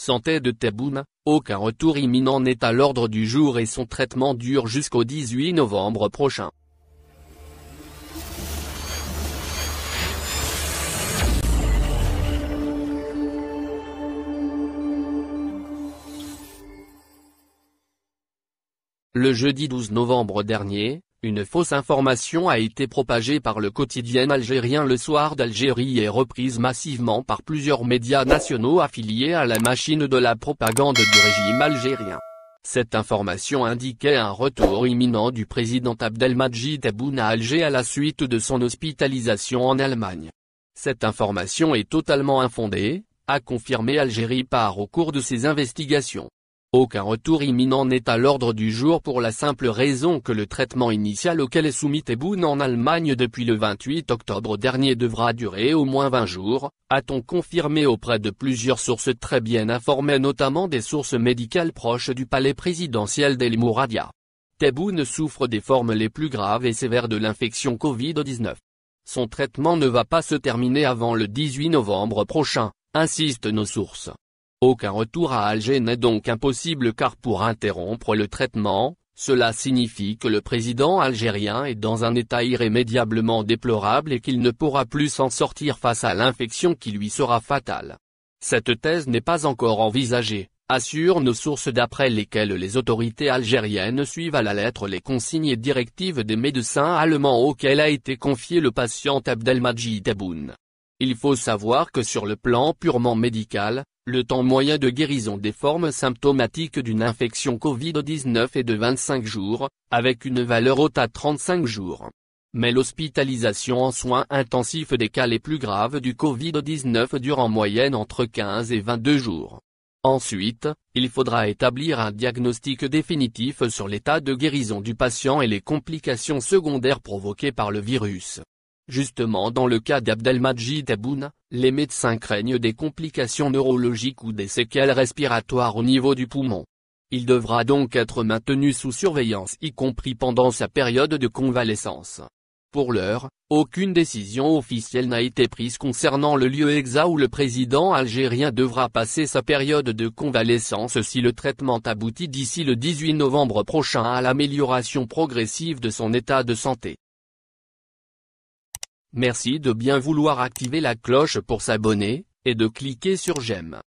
Santé de Tebboune, aucun retour imminent n'est à l'ordre du jour et son traitement dure jusqu'au 18 novembre prochain. Le jeudi 12 novembre dernier, une fausse information a été propagée par le quotidien algérien Le Soir d'Algérie et reprise massivement par plusieurs médias nationaux affiliés à la machine de la propagande du régime algérien. Cette information indiquait un retour imminent du président Abdelmadjid Tebboune à Alger à la suite de son hospitalisation en Allemagne. Cette information est totalement infondée, a confirmé Algérie par au cours de ses investigations. Aucun retour imminent n'est à l'ordre du jour pour la simple raison que le traitement initial auquel est soumis Tebboune en Allemagne depuis le 28 octobre dernier devra durer au moins 20 jours, a-t-on confirmé auprès de plusieurs sources très bien informées, notamment des sources médicales proches du palais présidentiel d'El Mouradia. Tebboune souffre des formes les plus graves et sévères de l'infection Covid-19. Son traitement ne va pas se terminer avant le 18 novembre prochain, insistent nos sources. Aucun retour à Alger n'est donc impossible car pour interrompre le traitement, cela signifie que le président algérien est dans un état irrémédiablement déplorable et qu'il ne pourra plus s'en sortir face à l'infection qui lui sera fatale. Cette thèse n'est pas encore envisagée, assurent nos sources d'après lesquelles les autorités algériennes suivent à la lettre les consignes et directives des médecins allemands auxquels a été confié le patient Abdelmadjid Tebboune. Il faut savoir que sur le plan purement médical, le temps moyen de guérison des formes symptomatiques d'une infection Covid-19 est de 25 jours, avec une valeur haute à 35 jours. Mais l'hospitalisation en soins intensifs des cas les plus graves du Covid-19 dure en moyenne entre 15 et 22 jours. Ensuite, il faudra établir un diagnostic définitif sur l'état de guérison du patient et les complications secondaires provoquées par le virus. Justement dans le cas d'Abdelmadjid Tebboune, les médecins craignent des complications neurologiques ou des séquelles respiratoires au niveau du poumon. Il devra donc être maintenu sous surveillance y compris pendant sa période de convalescence. Pour l'heure, aucune décision officielle n'a été prise concernant le lieu exact où le président algérien devra passer sa période de convalescence si le traitement aboutit d'ici le 18 novembre prochain à l'amélioration progressive de son état de santé. Merci de bien vouloir activer la cloche pour s'abonner, et de cliquer sur j'aime.